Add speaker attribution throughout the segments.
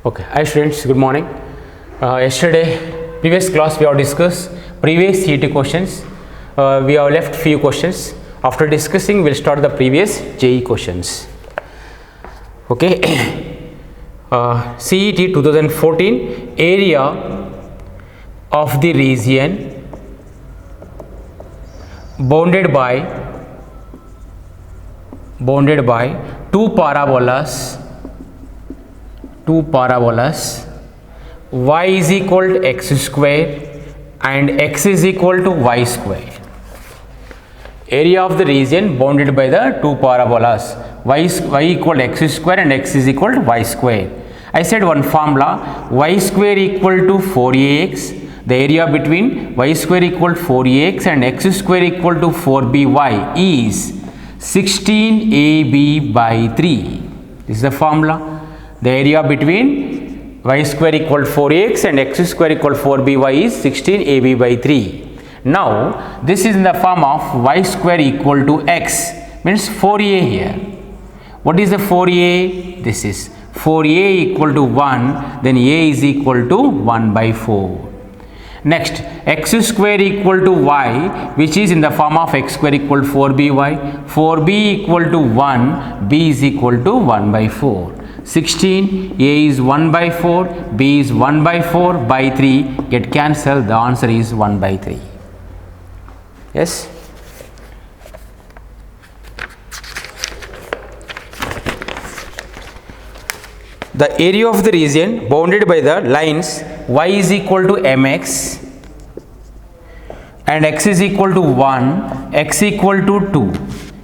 Speaker 1: Okay, hi students, good morning. Previous class we have discussed previous CET questions. We have left few questions. After discussing, we'll start the previous JEE questions. Okay, CET 2014 area of the region bounded by two parabolas y is equal to x square and x is equal to y square. Area of the region bounded by the two parabolas y equal to x square and x is equal to y square. I said one formula, y square equal to 4ax. The area between y square equal to 4ax and x square equal to 4by is 16ab by 3. This is the formula. The area between y square equal to 4ax and x square equal to 4by is 16ab by 3. Now, this is in the form of y square equal to x, means 4a here. What is the 4a? This is 4a equal to 1, then a is equal to 1 by 4. Next, x square equal to y, which is in the form of x square equal to 4by, 4b equal to 1, b is equal to 1 by 4. 16, a is 1 by 4, b is 1 by 4 by 3, get cancelled, the answer is 1 by 3. Yes? The area of the region bounded by the lines y is equal to mx and x is equal to 1, x equal to 2,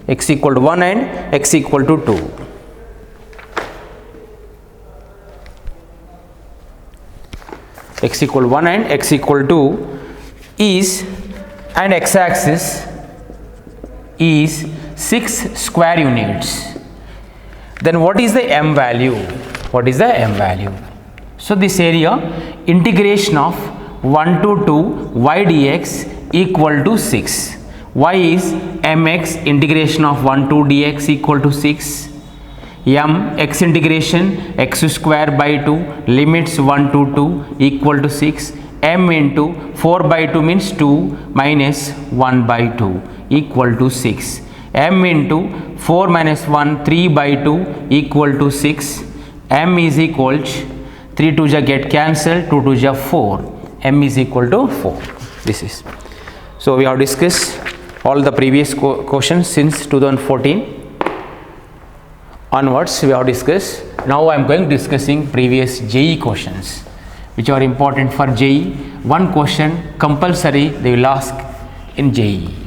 Speaker 1: x equal to 1 and x equal to 2. X equal to 1 and x equal to is, and x axis is 6 square units. Then what is the m value? What is the m value? So this area, integration of 1 to 2 y dx equal to 6. Y is mx, integration of 1 to dx equal to 6. M x integration x square by 2 limits 1 to 2 equal to 6. M into 4 by 2 means 2 minus 1 by 2 equal to 6. M into 4 minus 1 3 by 2 equal to 6. M is equal to 3 to ja get cancelled, 2 to ja 4. M is equal to 4. This is. So we have discussed all the previous questions since 2014. Onwards we have discussed. Now I am going discussing previous JEE questions which are important for JEE. One question compulsory they will ask in JEE.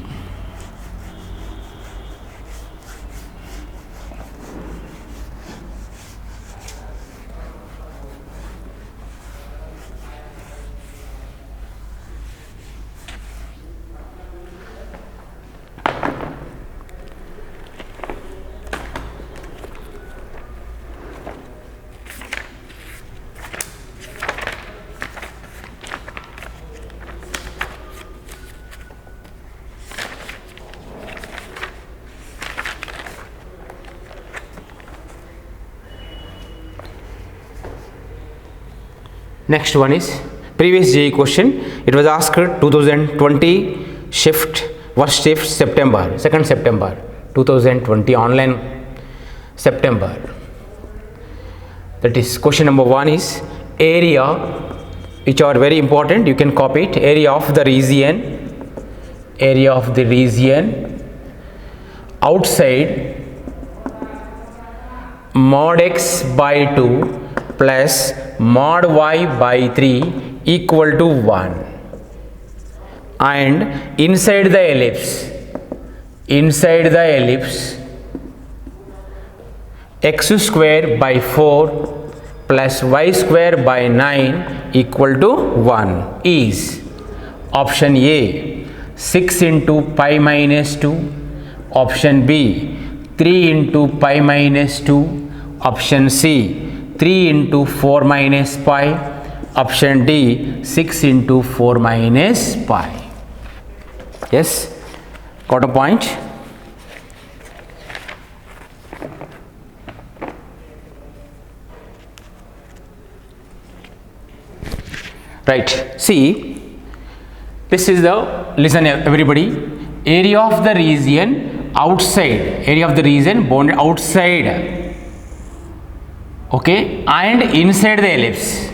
Speaker 1: Next one is previous JEE question. It was asked 2020 shift, first shift September, 2nd September 2020 online September. That is question number 1 is area, which are very important, you can copy it. Area of the region outside mod x by 2 plus mod y by 3 equal to 1, and inside the ellipse x square by 4 plus y square by 9 equal to 1 is option A 6 into pi minus 2, option B 3 into pi minus 2, option C 3 into 4 minus pi, option D 6 into 4 minus pi. Yes, got a point? Right, see, this is the, listen everybody, area of the region outside, area of the region bounded outside, okay, and inside the ellipse.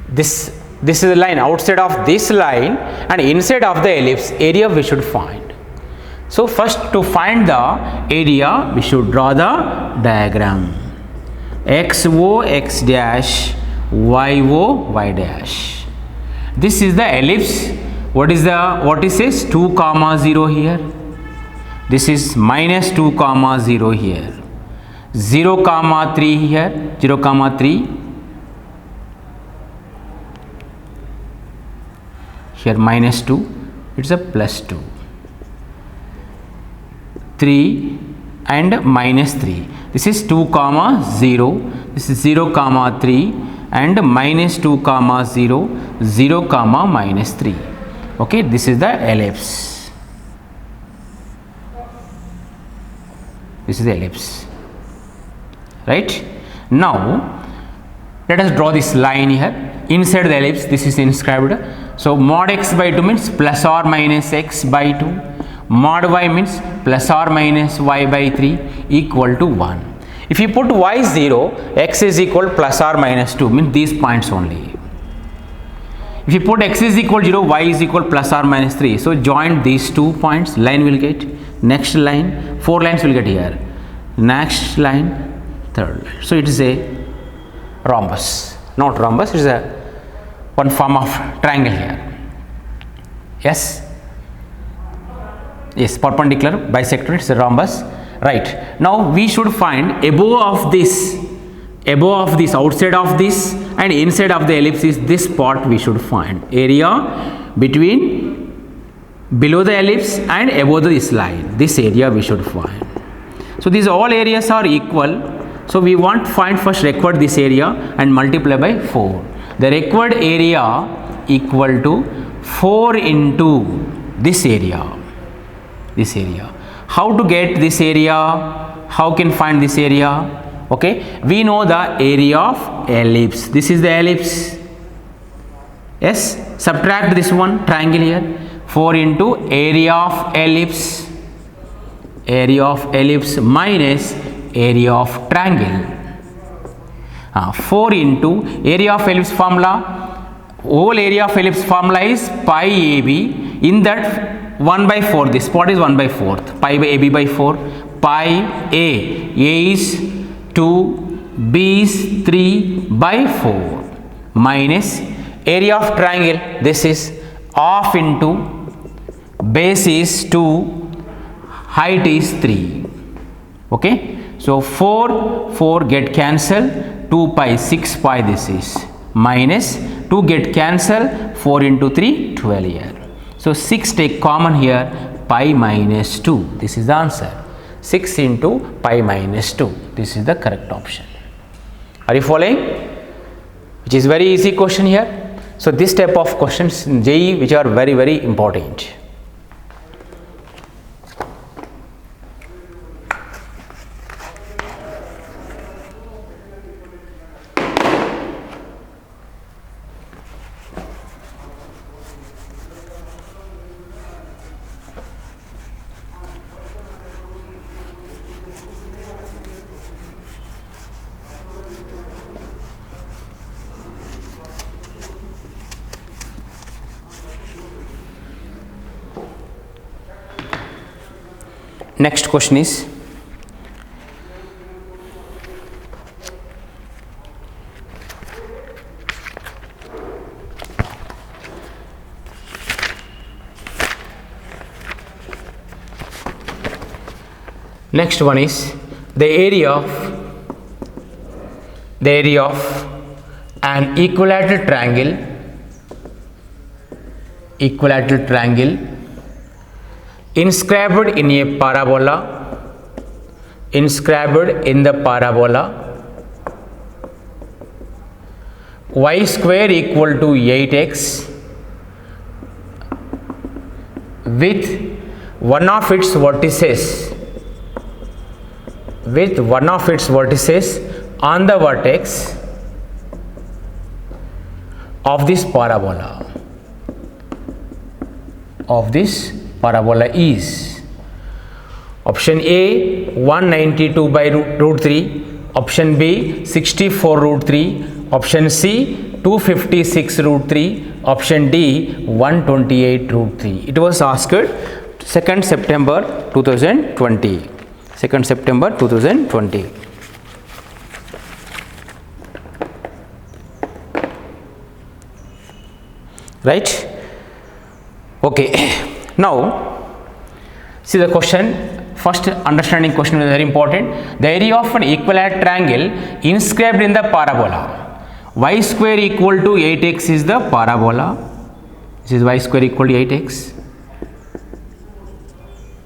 Speaker 1: This is the line, outside of this line and inside of the ellipse, area we should find. So first, to find the area, we should draw the diagram. XO x dash, YO y dash. This is the ellipse. What is this? 2 comma 0 here. This is minus 2 comma 0 here. 0 comma 3 here. 0 comma 3. Here minus 2. It's a plus 2. 3 and minus 3. This is 2 comma 0. This is 0 comma 3 and minus 2 comma 0, 0 comma minus 3. Okay, this is the ellipse. This is the ellipse. Right? Now, let us draw this line here. Inside the ellipse, this is inscribed. So, mod x by 2 means plus or minus x by 2. Mod y means plus or minus y by 3 equal to 1. If you put y 0, x is equal plus or minus 2, means these points only. If you put x is equal 0, y is equal plus or minus 3. So join these 2 points, line will get, next line, 4 lines will get here. Next line, third line. So it is a rhombus, not rhombus, it is a one form of triangle here. Yes? Yes, perpendicular, bisector, it's a rhombus. Right. Now we should find above of this, outside of this and inside of the ellipse is this part we should find. Area between below the ellipse and above this line. This area we should find. So these all areas are equal. So we want to find first record this area and multiply by 4. The required area equal to 4 into this area. This area. How to get this area? How can find this area? Okay, we know the area of ellipse. This is the ellipse. Yes, subtract this one triangle here. 4 into area of ellipse. Area of ellipse minus area of triangle. 4 into area of ellipse formula. Whole area of ellipse formula is pi AB. In that 1 by 4, this part is 1 by 4th, pi by AB by 4, pi A is 2, B is 3 by 4 minus area of triangle, this is half into base is 2, height is 3. Okay, so 4 get cancelled, 2 pi 6 pi this is minus 2 get cancelled, 4 into 3 12 here. So 6 take common here, pi minus 2. This is the answer. 6 into pi minus 2. This is the correct option. Are you following? Which is very easy question here. So this type of questions in JEE which are very, very important. Next question is, next one is the area of an equilateral triangle inscribed in a parabola, y square equal to 8x with one of its vertices on the vertex of this parabola is option A 192 by root 3, option B 64 root 3, option C 256 root 3, option D 128 root 3. It was asked 2nd September 2020. 2nd September 2020. Right? Okay. Now, see the question. First understanding question is very important. The area of an equilateral triangle inscribed in the parabola. Y square equal to 8x is the parabola. This is y square equal to 8x.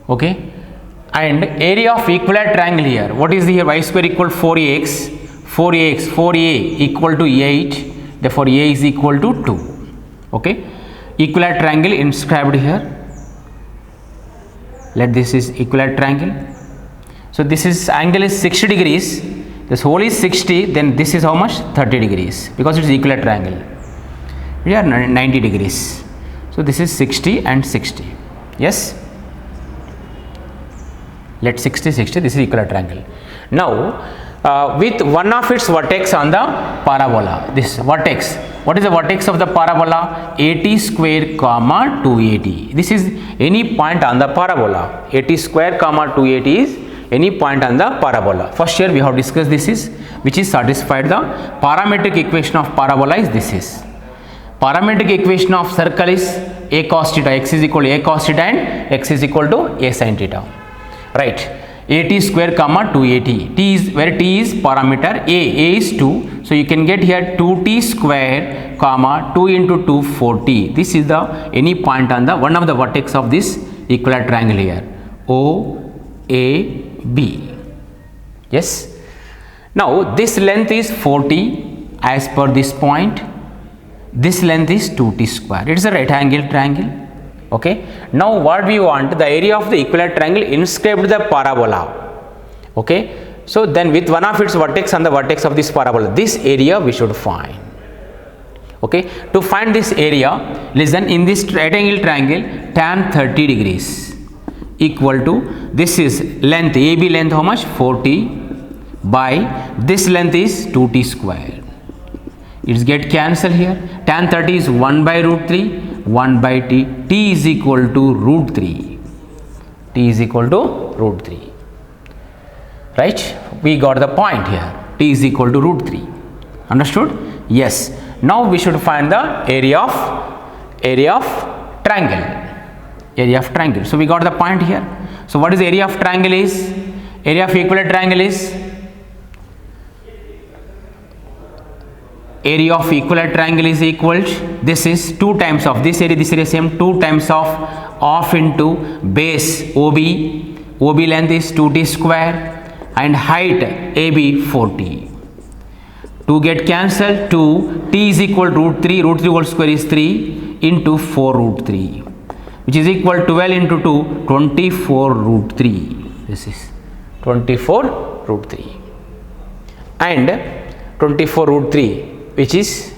Speaker 1: Okay. And area of equilateral triangle here. What is here? Y square equal to 4ax. 4a equal to 8. Therefore, a is equal to 2. Okay. Equilateral triangle inscribed here. Let this is equilateral triangle. So this is angle is 60 degrees. This whole is 60. Then this is how much? 30 degrees. Because it is equilateral triangle. We are 90 degrees. So this is 60 and 60. Yes. Let 60 60. This is equilateral triangle. Now with one of its vertex on the parabola. This vertex. What is the vertex of the parabola? 80 square comma 280. This is any point on the parabola. 80 square comma 280 is any point on the parabola. First here we have discussed this is which is satisfied the parametric equation of parabola is this is. Parametric equation of circle is a cos theta, x is equal to a cos theta and x is equal to a sin theta. Right. 80 square comma 280. T is where T is parameter. A is 2. So you can get here 2t square comma 2 into 2 4t. This is the any point on the one of the vertex of this equilateral triangle here. O A B. Yes. Now this length is 40 as per this point. This length is 2t square. It is a right angle triangle. Okay. Now what we want, the area of the equilateral triangle inscribed the parabola. Okay. So then with one of its vertex on the vertex of this parabola, this area we should find. Okay. To find this area, listen, in this right angle triangle, tan 30 degrees equal to, this is length, AB length how much? 40 by this length is 2t square. It's get cancelled here. Tan 30 is 1 by root 3, 1 by t. T is equal to root 3. T is equal to root 3. Right? We got the point here. T is equal to root 3. Understood? Yes. Now we should find the area of triangle. Area of triangle. So we got the point here. So what is the area of triangle is? Area of equilateral triangle is? Area of equilateral triangle is equal to, this is 2 times of this area same 2 times of half into base OB length is 2t square and height AB 40. 2 get cancelled, 2 t is equal to root 3 whole square is 3 into 4 root 3 which is equal to 12 into 2 24 root 3. This is 24 root 3 and 24 root 3 which is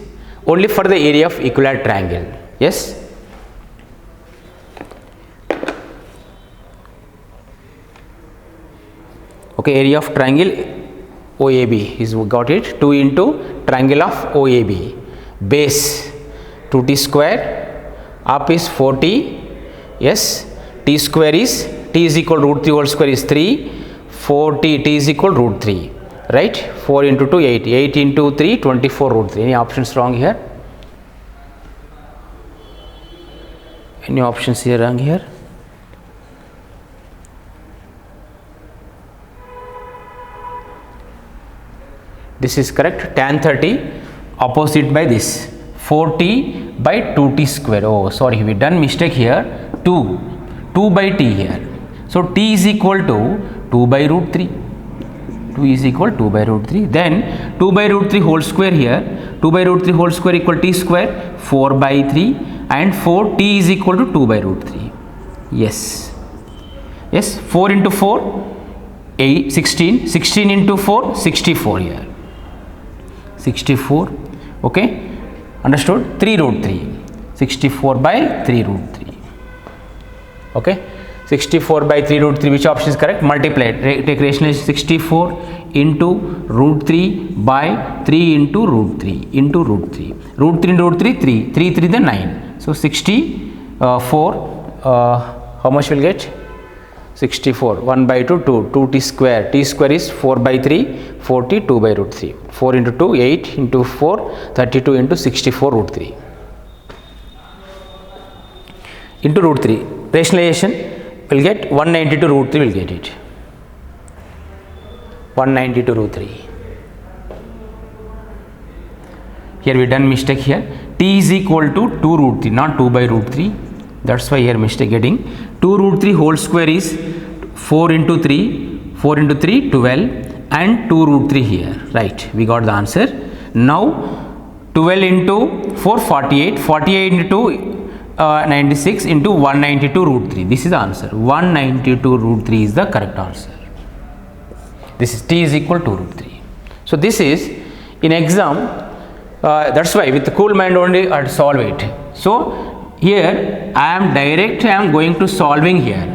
Speaker 1: only for the area of equilateral triangle. Yes. Okay, area of triangle OAB is got it. 2 into triangle of OAB. Base 2t square, up is 40. Yes, t square is, t is equal to root 3 whole square is 3. 40, t is equal to root 3. Right, 4 into 2 8, 8 into 3 24 root 3. Any options wrong here? Any options here wrong here? This is correct. Tan 30 opposite by this 40 by 2t square. Oh sorry, we done mistake here. 2 by t here. So t is equal to 2 by root 3. 2 is equal 2 by root 3. Then 2 by root 3 whole square here. 2 by root 3 whole square equal t square 4 by 3 and 4 t is equal to 2 by root 3. Yes. Yes. 4 into 4 8 16. 16 into 4 64 here. 64. Okay. Understood? 3 root 3. 64 by 3 root 3. Okay. 64 by 3 root 3, which option is correct? Multiply it. Take rationalization 64 into root 3 by 3 into root 3 into root 3. Root 3 into root 3, 3. 3, 3 then 9. So 64, how much will get? 64, 1 by 2, 2, 2t square. T square is 4 by 3, 40, 2 by root 3. 4 into 2, 8 into 4, 32 into 64 root 3. Into root 3. Rationalization will get 192 root 3 will get it. 192 root 3. Here we done mistake here. T is equal to 2 root 3, not 2 by root 3. That's why here mistake getting. 2 root 3 whole square is 4 into 3, 4 into 3, 12 and 2 root 3 here. Right, we got the answer. Now 12 into 4, 48, 48 into 96 into 192 root 3. This is the answer. 192 root 3 is the correct answer. This is T is equal to root 3. So this is in exam, that's why with the cool mind only I solve it. So here I am going to solving here.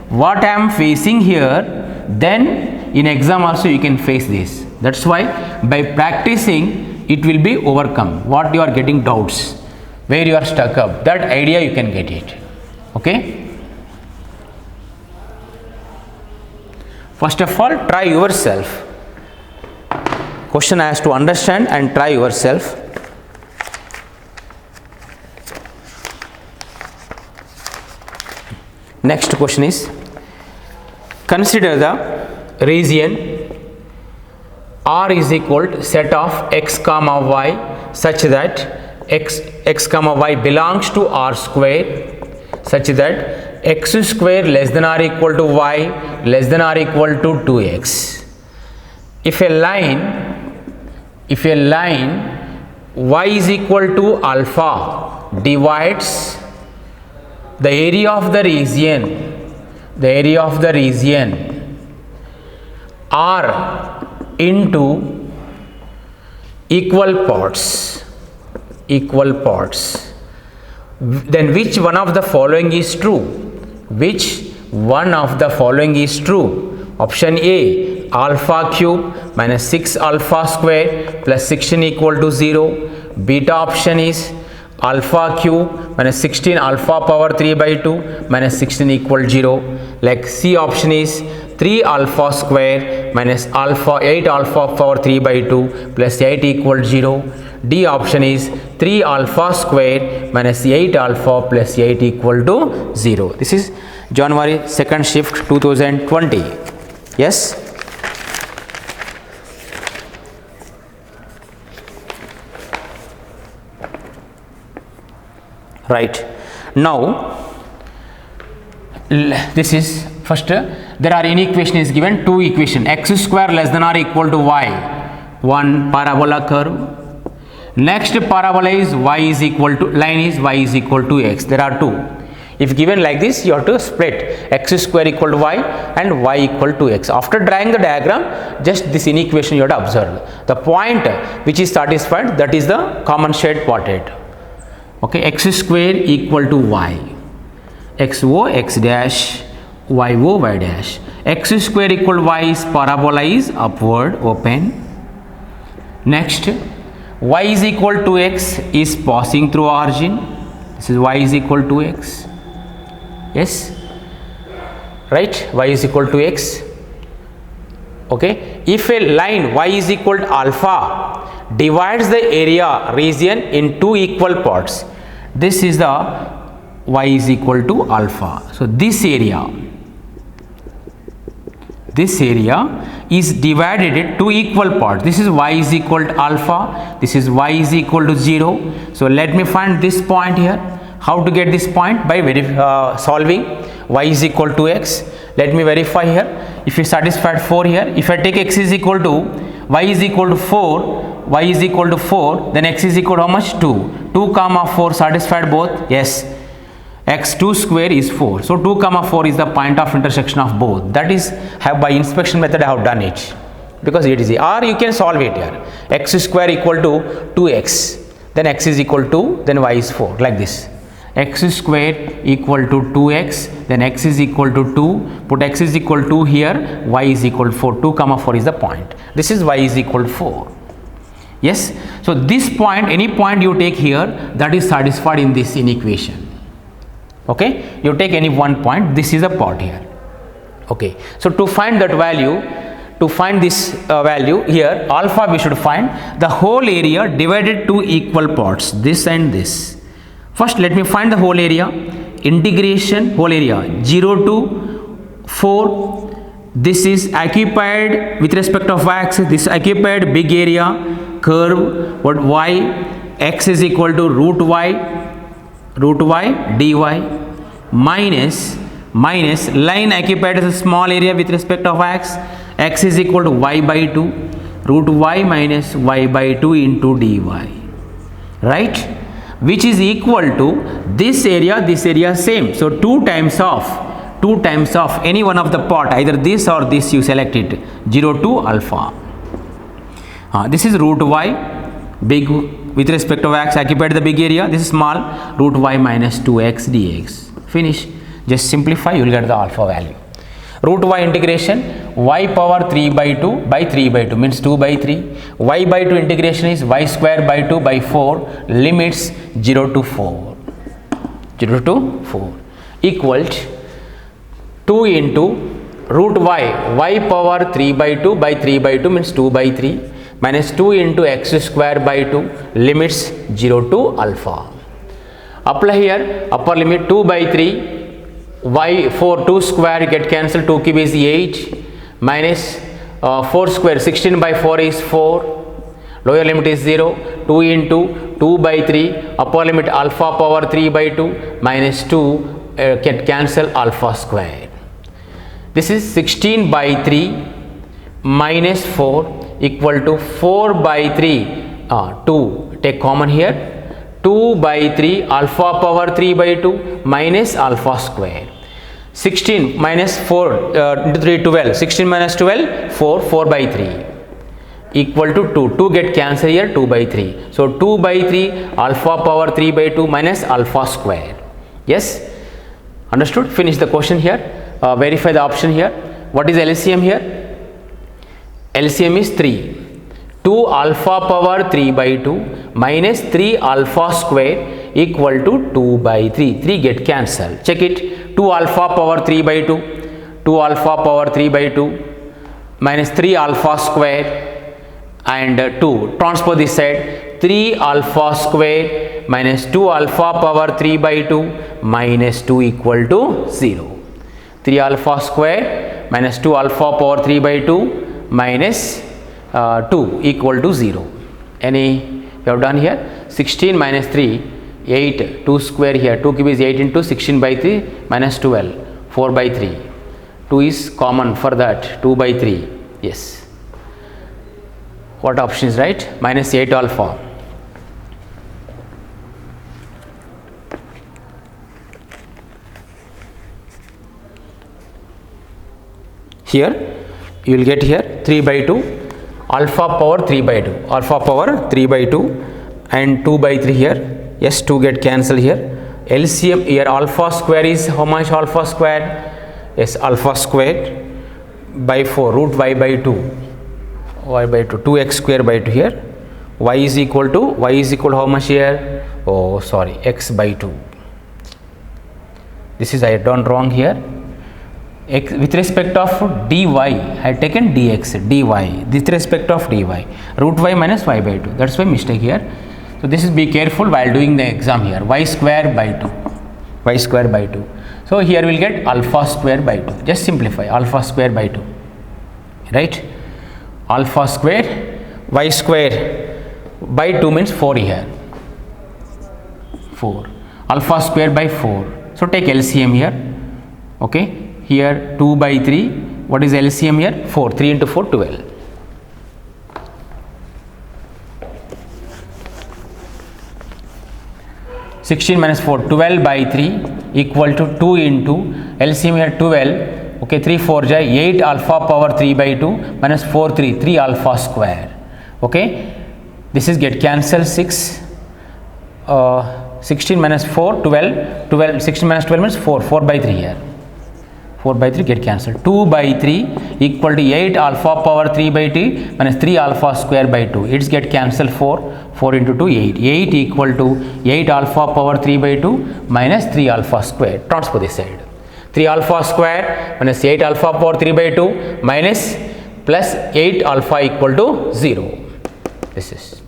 Speaker 1: What I am facing here, then in exam also you can face this. That's why by practicing it will be overcome. What you are getting doubts, where you are stuck up, that idea you can get it. Okay. First of all, try yourself. Question has to understand and try yourself. Next question is, consider the region R is equal to set of x comma y such that x comma y belongs to R square, such that x square less than or equal to y less than or equal to 2x. If a line y is equal to alpha divides the area of the region R into equal parts, then which one of the following is true? Which one of the following is true? Option A, alpha cube minus 6 alpha square plus 16 equal to 0. Beta option is alpha cube minus 16 alpha power 3 by 2 minus 16 equal 0. Like C option is 3 alpha square minus 8 alpha power 3 by 2 plus 8 equal 0. D option is 3 alpha square minus 8 alpha plus 8 equal to 0. This is January 2nd shift 2020. Yes. Right. Now this is first there are any equation is given, two equation, x square less than or equal to y, one parabola curve. Next parabola is y is equal to, line is y is equal to x. There are two. If given like this, you have to split x square equal to y and y equal to x. After drawing the diagram, just this inequation you have to observe. The point which is satisfied, that is the common shade plotted. Okay, x square equal to y, xo x dash, yo y dash. X square equal to y is parabola is upward open. Next, y is equal to x is passing through origin. This is y is equal to x. Yes, right, y is equal to x. Okay, if a line y is equal to alpha divides the area region in two equal parts, this is the y is equal to alpha. So this area is divided into two equal parts. This is y is equal to alpha, this is y is equal to 0. So let me find this point here. How to get this point? By solving y is equal to x. Let me verify here. If you satisfied 4 here, if I take x is equal to, y is equal to 4, y is equal to 4, then x is equal to how much? 2. 2 comma 4 satisfied both? Yes. x2 square is 4. So 2 comma 4 is the point of intersection of both. That is, by inspection method I have done it, because it is, or you can solve it here. X square equal to 2x. then x is equal to, then y is 4, like this. X square equal to 2x, then x is equal to 2, put x is equal to here, y is equal to 4, 2 comma 4 is the point. This is y is equal to 4. Yes, so this point, any point you take here, that is satisfied in this inequation. Okay, you take any one point, this is a part here. Okay, so to find that value, to find this value here, alpha we should find the whole area divided to equal parts, this and this. First let me find the whole area. Integration whole area 0 to 4. This is occupied with respect of y-axis. This occupied big area curve. What y? X is equal to root y dy minus line occupied as a small area with respect of x. X is equal to y by 2 root y minus y by 2 into dy. Right? Which is equal to this area same. So 2 times of any one of the part, either this or this you select it, 0 to alpha. This is root y big with respect to x occupied the big area, this is small, root y minus 2x dx. Finish. Just simplify, you will get the alpha value. Root y integration y power 3 by 2 by 3 by 2 means 2 by 3. Y by 2 integration is y square by 2 by 4, limits 0 to 4 equals 2 into root y power 3 by 2 by 3 by 2 means 2 by 3 minus 2 into x square by 2, limits 0 to alpha. Apply here upper limit 2 by 3, y 4 2 square get cancelled, 2 cube is 8 minus 4 square 16 by 4 is 4, lower limit is 0, 2 into 2 by 3 upper limit alpha power 3 by 2 minus 2 get cancel alpha square. This is 16 by 3 minus 4 equal to 4 by 3, 2 take common here, 2 by 3 alpha power 3 by 2 minus alpha square. 16 minus 4 into 3 12, 16 minus 12 4 by 3 equal to 2 get cancelled here, 2 by 3. So 2 by 3 alpha power 3 by 2 minus alpha square. Yes, understood? Finish the question here. Verify the option here. What is LCM here? LCM is 3. 2 alpha power 3 by 2 minus 3 alpha square equal to 2 by 3. 3 get cancelled. Check it. 2 alpha power 3 by 2. 2 alpha power 3 by 2 minus 3 alpha square and 2. Transpose this side. 3 alpha square minus 2 alpha power 3 by 2 minus 2 equal to 0. 3 alpha square minus 2 alpha power 3 by 2 minus 2 equal to 0. Any you have done here? 16 minus 3, 8, 2 square here, 2 cube is 8 into 16 by 3 minus 12, 4 by 3. 2 is common for that, 2 by 3. Yes. What option is right? Minus 8 alpha. Here you will get here 3 by 2. Alpha power 3 by 2, alpha power 3 by 2 and 2 by 3 here. Yes, 2 get cancelled here. LCM here alpha square is how much alpha square? Yes, alpha square by 4 root y by 2, y by 2, 2x square by 2 here. Y is equal to how much here? Oh sorry, x by 2. This is I had done wrong here. X, with respect of dy, I had taken dx, dy, with respect of dy, root y minus y by 2. That's why mistake here. So this is be careful while doing the exam here. Y square by 2, y square by 2. So here we will get alpha square by 2. Just simplify alpha square by 2. Right? Alpha square, y square by 2 means 4 here. 4. Alpha square by 4. So take LCM here. Okay. Here 2 by 3, what is LCM here? 4, 3 into 4, 12. (16 minus 4), 12 by 3 equal to 2 into LCM here 12. Okay, 3 4 jai 8 alpha power 3 by 2 minus 4 3 alpha square. Okay, this is get cancelled 6. 16 minus 4, 12, 12, 16 minus 12 means 4, 4 by 3 here. 4 by 3 get cancelled. 2 by 3 equal to 8 alpha power 3 by 2 minus 3 alpha square by 2. It's get cancelled 4. 4 into 2, 8. 8 equal to 8 alpha power 3 by 2 minus 3 alpha square. Transpose this side. 3 alpha square minus 8 alpha power 3 by 2 minus plus 8 alpha equal to 0. This is.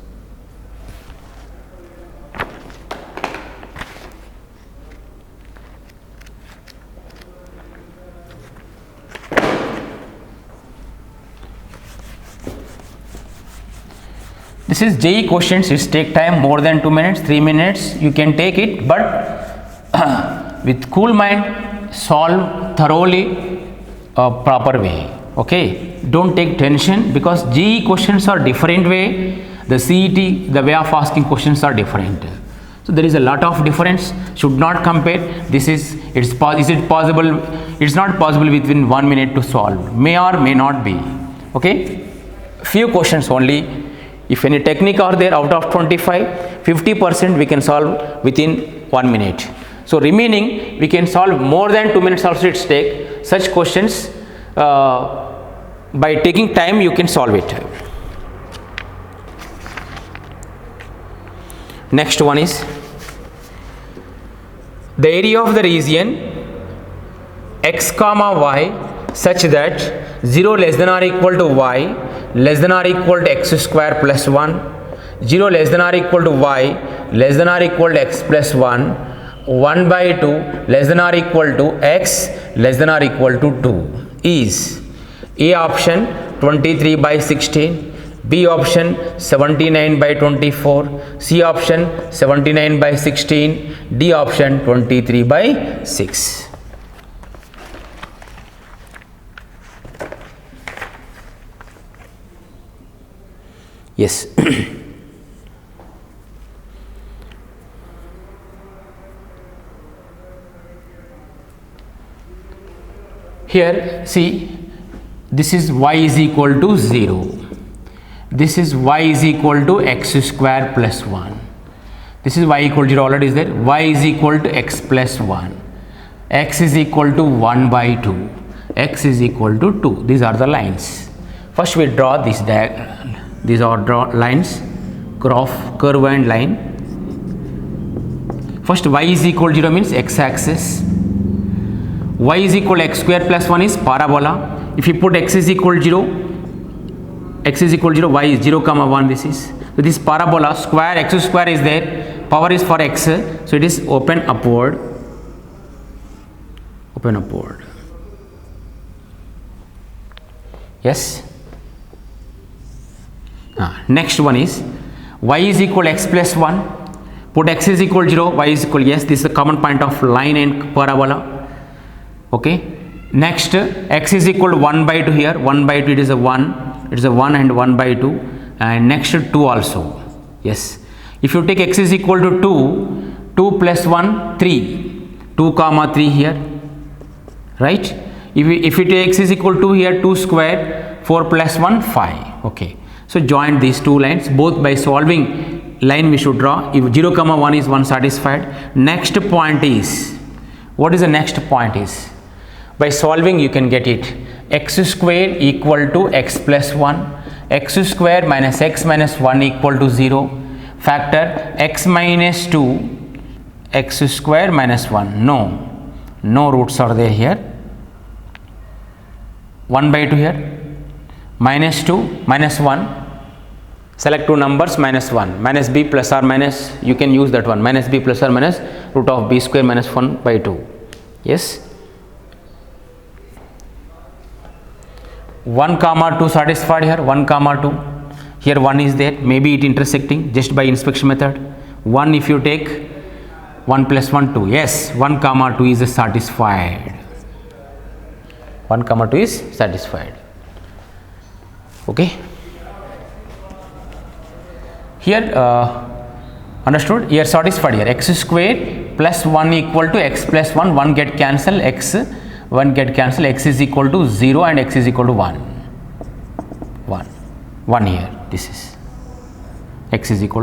Speaker 1: This is JEE questions. It take time more than 2 minutes, 3 minutes. You can take it, but with cool mind, solve thoroughly, proper way. Okay, don't take tension because JEE questions are different way. The CET, the way of asking questions are different. So there is a lot of difference. Should not compare. This is is it possible? It's not possible within 1 minute to solve. May or may not be. Okay, few questions only. If any technique are there out of 25, 50% we can solve within 1 minute. So remaining we can solve more than 2 minutes also it's take. Such questions by taking time you can solve it. Next one is the area of the region x comma y such that 0 less than or equal to y less than or equal to x square plus 1, 0 less than or equal to y less than or equal to x plus 1, 1 by 2 less than or equal to x less than or equal to 2 is A option 23 by 16, B option 79 by 24, C option 79 by 16, D option 23 by 6. Yes. Here see, this is y is equal to 0. This is y is equal to x square plus 1. This is y equal to 0 already is there. Y is equal to x plus 1. X is equal to 1 by 2. X is equal to 2. These are the lines. First we draw this diagram. These are lines, graph, curve and line. First y is equal to 0 means x axis. Y is equal to x square plus 1 is parabola. If you put x is equal to 0, x is equal to 0, y is 0 comma 1 this is. So this parabola square, x square is there, power is for x, so it is open upward. Open upward. Yes. Next one is y is equal to x plus 1. Put x is equal to 0, y is equal, yes, this is the common point of line and parabola. Okay. Next x is equal to 1 by 2 here, 1 by 2 it is a 1, it is a 1 and 1 by 2, and next 2 also. Yes. If you take x is equal to 2, 2 plus 1, 3, 2 comma 3 here, right? If you take x is equal to 2 here, 2 square, 4 plus 1, 5. Okay. So join these two lines, both by solving line we should draw. If 0 comma 1 is 1 satisfied. Next point is, what is the next point is? By solving you can get it. X square equal to x plus 1. X square minus x minus 1 equal to 0. Factor x minus 2, x square minus 1. No roots are there here. 1 by 2 here. Minus 2, minus 1. Select two numbers, minus 1. Minus b plus or minus, you can use that one. Minus b plus or minus root of b square minus 1 by 2. Yes. 1 comma 2 satisfied here, 1 comma 2. Here 1 is there, maybe it intersecting just by inspection method. 1 if you take 1 plus 1, 2. Yes, 1 comma 2 is satisfied. 1 comma 2 is satisfied. Okay. Here understood? Here satisfied here. X square plus 1 equal to x plus 1. 1 get cancel, x 1 get cancel, x is equal to 0 and x is equal to 1 here, this is x is equal